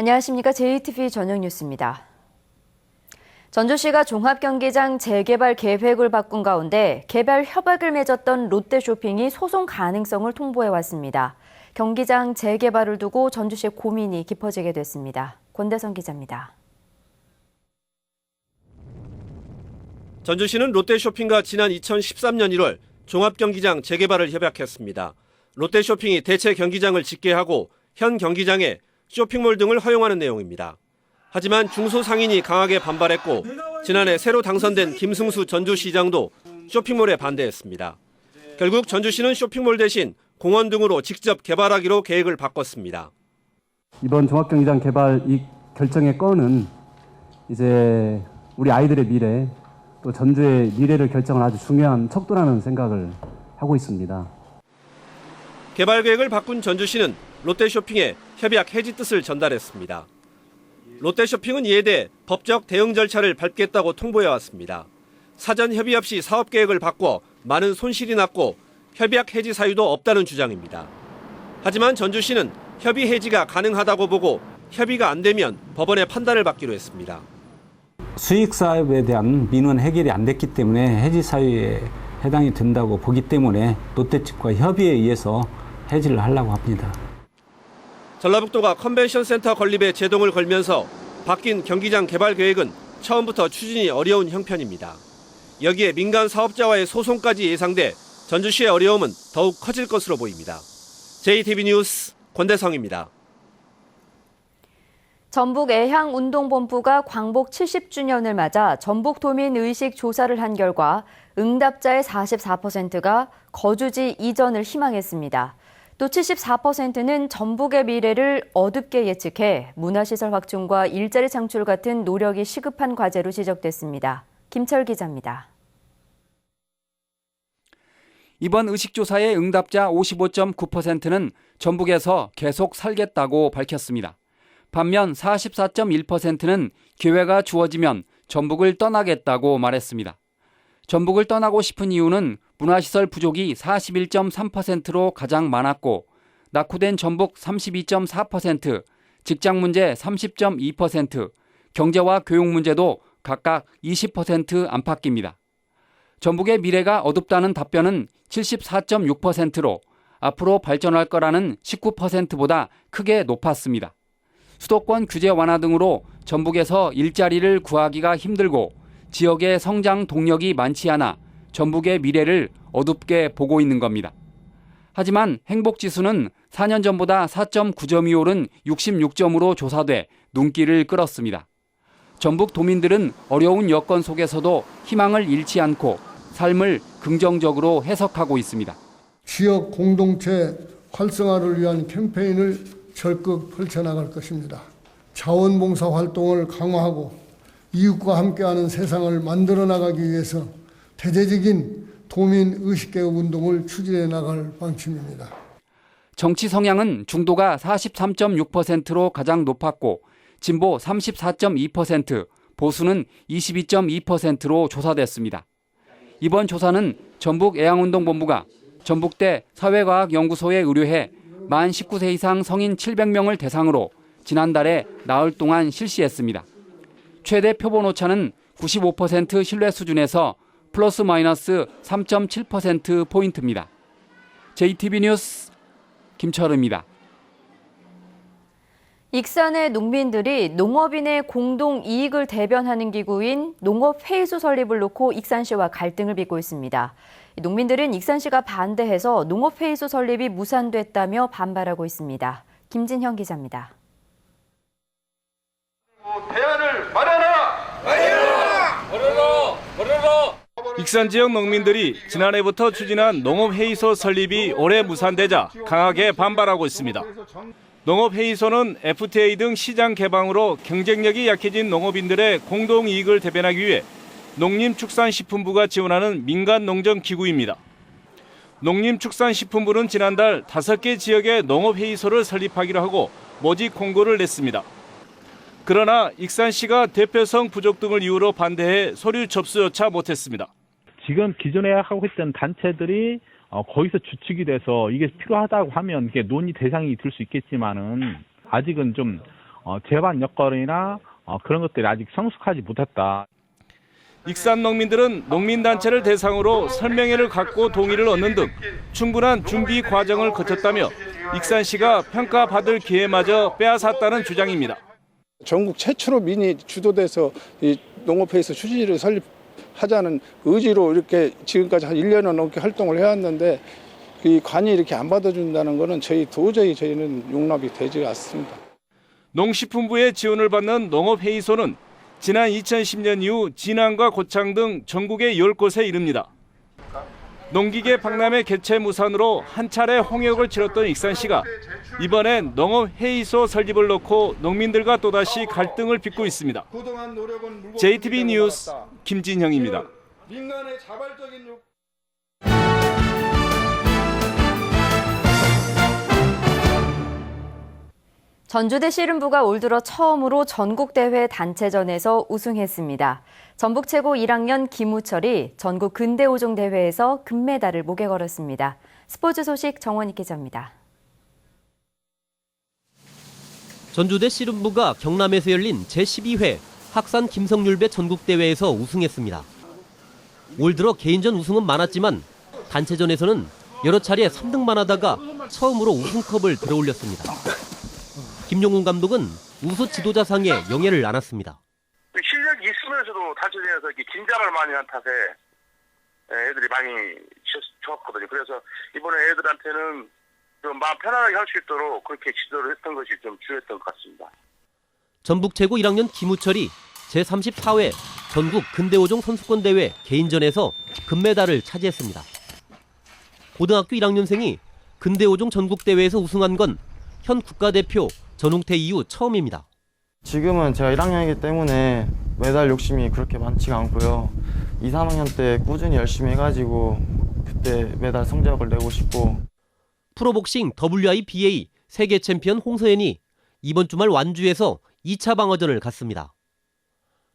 안녕하십니까. JTV 저녁 뉴스입니다. 전주시가 종합경기장 재개발 계획을 바꾼 가운데 개발 협약을 맺었던 롯데쇼핑이 소송 가능성을 통보해왔습니다. 경기장 재개발을 두고 전주시의 고민이 깊어지게 됐습니다. 권대성 기자입니다. 전주시는 롯데쇼핑과 지난 2013년 1월 종합경기장 재개발을 협약했습니다. 롯데쇼핑이 대체 경기장을 짓게 하고 현 경기장에 쇼핑몰 등을 허용하는 내용입니다. 하지만 중소상인이 강하게 반발했고 지난해 새로 당선된 김승수 전주시장도 쇼핑몰에 반대했습니다. 결국 전주시는 쇼핑몰 대신 공원 등으로 직접 개발하기로 계획을 바꿨습니다. 이번 종합경기장 개발 이 결정의 건은 이제 우리 아이들의 미래 또 전주의 미래를 결정할 아주 중요한 척도라는 생각을 하고 있습니다. 개발 계획을 바꾼 전주시는 롯데쇼핑에 협약 해지 뜻을 전달했습니다. 롯데쇼핑은 이에 대해 법적 대응 절차를 밟겠다고 통보해왔습니다. 사전 협의 없이 사업 계획을 바꿔 많은 손실이 났고 협약 해지 사유도 없다는 주장입니다. 하지만 전주시는 협의 해지가 가능하다고 보고 협의가 안 되면 법원의 판단을 받기로 했습니다. 수익 사업에 대한 민원 해결이 안 됐기 때문에 해지 사유에 해당이 된다고 보기 때문에 롯데 측과 협의에 의해서 해지를 하려고 합니다. 전라북도가 컨벤션센터 건립에 제동을 걸면서 바뀐 경기장 개발 계획은 처음부터 추진이 어려운 형편입니다. 여기에 민간 사업자와의 소송까지 예상돼 전주시의 어려움은 더욱 커질 것으로 보입니다. JTV 뉴스 권대성입니다. 전북애향운동본부가 광복 70주년을 맞아 전북도민의식 조사를 한 결과 응답자의 44%가 거주지 이전을 희망했습니다. 또 74%는 전북의 미래를 어둡게 예측해 문화시설 확충과 일자리 창출 같은 노력이 시급한 과제로 지적됐습니다. 김철 기자입니다. 이번 의식조사의 응답자 55.9%는 전북에서 계속 살겠다고 밝혔습니다. 반면 44.1%는 기회가 주어지면 전북을 떠나겠다고 말했습니다. 전북을 떠나고 싶은 이유는 문화시설 부족이 41.3%로 가장 많았고 낙후된 전북 32.4%, 직장 문제 30.2%, 경제와 교육 문제도 각각 20% 안팎입니다. 전북의 미래가 어둡다는 답변은 74.6%로 앞으로 발전할 거라는 19%보다 크게 높았습니다. 수도권 규제 완화 등으로 전북에서 일자리를 구하기가 힘들고 지역의 성장 동력이 많지 않아 전북의 미래를 어둡게 보고 있는 겁니다. 하지만 행복지수는 4년 전보다 4.9점이 오른 66점으로 조사돼 눈길을 끌었습니다. 전북 도민들은 어려운 여건 속에서도 희망을 잃지 않고 삶을 긍정적으로 해석하고 있습니다. 지역 공동체 활성화를 위한 캠페인을 적극 펼쳐나갈 것입니다. 자원봉사 활동을 강화하고 이웃과 함께하는 세상을 만들어 나가기 위해서 대대적인 도민 의식개혁 운동을 추진해 나갈 방침입니다. 정치 성향은 중도가 43.6%로 가장 높았고 진보 34.2%, 보수는 22.2%로 조사됐습니다. 이번 조사는 전북애향운동본부가 전북대 사회과학연구소에 의뢰해 만 19세 이상 성인 700명을 대상으로 지난달에 나흘 동안 실시했습니다. 최대 표본 오차는 95% 신뢰 수준에서 플러스 마이너스 3.7%포인트입니다. JTB 뉴스 김철우입니다. 익산의 농민들이 농업인의 공동 이익을 대변하는 기구인 농업회의소 설립을 놓고 익산시와 갈등을 빚고 있습니다. 농민들은 익산시가 반대해서 농업회의소 설립이 무산됐다며 반발하고 있습니다. 김진형 기자입니다. 대안을 마련하라! 익산 지역 농민들이 지난해부터 추진한 농업회의소 설립이 올해 무산되자 강하게 반발하고 있습니다. 농업회의소는 FTA 등 시장 개방으로 경쟁력이 약해진 농업인들의 공동이익을 대변하기 위해 농림축산식품부가 지원하는 민간농정기구입니다. 농림축산식품부는 지난달 5개 지역에 농업회의소를 설립하기로 하고 모집 공고를 냈습니다. 그러나 익산시가 대표성 부족 등을 이유로 반대해 서류 접수조차 못했습니다. 지금 기존에 하고 있던 단체들이 거기서 주축이 돼서 이게 필요하다고 하면 이게 논의 대상이 될 수 있겠지만은 아직은 좀 제반 여건이나 그런 것들이 아직 성숙하지 못했다. 익산 농민들은 농민단체를 대상으로 설명회를 갖고 동의를 얻는 등 충분한 준비 과정을 거쳤다며 익산시가 평가받을 기회마저 빼앗았다는 주장입니다. 전국 최초로 민이 주도돼서 이 농업회의소 추진위를 설립하자는 의지로 이렇게 지금까지 한 1년을 넘게 활동을 해왔는데 이 관이 이렇게 안 받아준다는 것은 저희는 용납이 되지 않습니다. 농식품부의 지원을 받는 농업회의소는 지난 2010년 이후 진안과 고창 등 전국의 10곳에 이릅니다. 농기계 박람회 개최 무산으로 한 차례 홍역을 치렀던 익산시가 이번엔 농업회의소 설립을 놓고 농민들과 또다시 갈등을 빚고 있습니다. JTB 뉴스 김진형입니다. 전주대 씨름부가 올 들어 처음으로 전국대회 단체전에서 우승했습니다. 전북 최고 1학년 김우철이 전국 근대오종 대회에서 금메달을 목에 걸었습니다. 스포츠 소식 정원익 기자입니다. 전주대 씨름부가 경남에서 열린 제12회 학산 김성률배 전국대회에서 우승했습니다. 올 들어 개인전 우승은 많았지만 단체전에서는 여러 차례 3등만 하다가 처음으로 우승컵을 들어올렸습니다. 김용훈 감독은 우수 지도자상에 영예를 안았습니다. 실력이 있으면서도 단체전에서 긴장을 많이 한 탓에 애들이 많이 졌거든요. 그래서 이번에 애들한테는 좀 마음 편안하게 할 수 있도록 그렇게 지도를 했던 것이 좀 중요했던 것 같습니다. 전북 최고 1학년 김우철이 제34회 전국 근대오종 선수권대회 개인전에서 금메달을 차지했습니다. 고등학교 1학년생이 근대오종 전국대회에서 우승한 건 현 국가대표 전웅태 이후 처음입니다. 지금은 제가 1학년이기 때문에 메달 욕심이 그렇게 많지가 않고요. 2, 3학년 때 꾸준히 열심히 해가지고 그때 메달 성적을 내고 싶고. 프로복싱 WIBA 세계 챔피언 홍서연이 이번 주말 완주에서 2차 방어전을 갖습니다.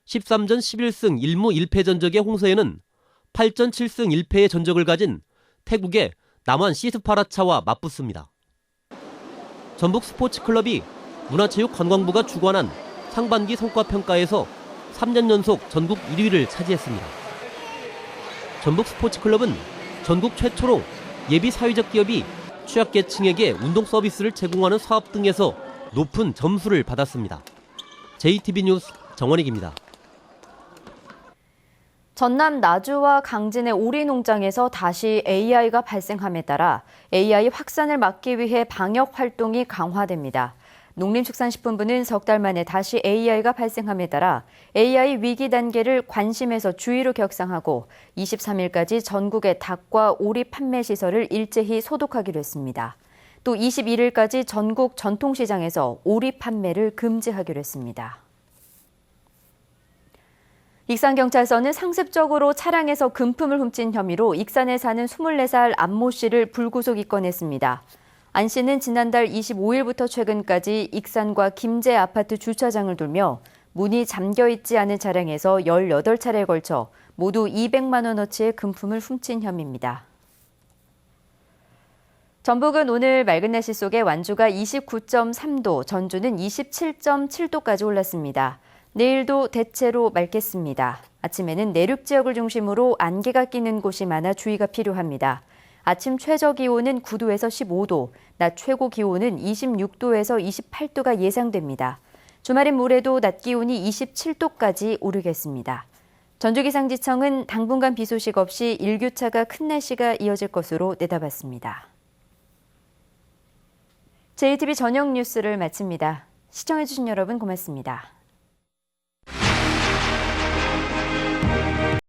13전 11승 1무 1패 전적의 홍서연은 8전 7승 1패의 전적을 가진 태국의 남한 시스파라차와 맞붙습니다. 전북 스포츠클럽이 문화체육관광부가 주관한 상반기 성과평가에서 3년 연속 전국 1위를 차지했습니다. 전북 스포츠클럽은 전국 최초로 예비 사회적 기업이 취약계층에게 운동 서비스를 제공하는 사업 등에서 높은 점수를 받았습니다. JTB 뉴스 정원익입니다. 전남 나주와 강진의 오리 농장에서 다시 AI가 발생함에 따라 AI 확산을 막기 위해 방역 활동이 강화됩니다. 농림축산식품부는 석 달 만에 다시 AI가 발생함에 따라 AI 위기 단계를 관심에서 주의로 격상하고 23일까지 전국의 닭과 오리 판매 시설을 일제히 소독하기로 했습니다. 또 21일까지 전국 전통시장에서 오리 판매를 금지하기로 했습니다. 익산경찰서는 상습적으로 차량에서 금품을 훔친 혐의로 익산에 사는 24살 안모 씨를 불구속 입건했습니다. 안 씨는 지난달 25일부터 최근까지 익산과 김제 아파트 주차장을 돌며 문이 잠겨있지 않은 차량에서 18차례에 걸쳐 모두 200만 원어치의 금품을 훔친 혐의입니다. 전북은 오늘 맑은 날씨 속에 완주가 29.3도, 전주는 27.7도까지 올랐습니다. 내일도 대체로 맑겠습니다. 아침에는 내륙 지역을 중심으로 안개가 끼는 곳이 많아 주의가 필요합니다. 아침 최저 기온은 9도에서 15도, 낮 최고 기온은 26도에서 28도가 예상됩니다. 주말인 모레도 낮 기온이 27도까지 오르겠습니다. 전주기상지청은 당분간 비 소식 없이 일교차가 큰 날씨가 이어질 것으로 내다봤습니다. JTB 저녁 뉴스를 마칩니다. 시청해주신 여러분 고맙습니다.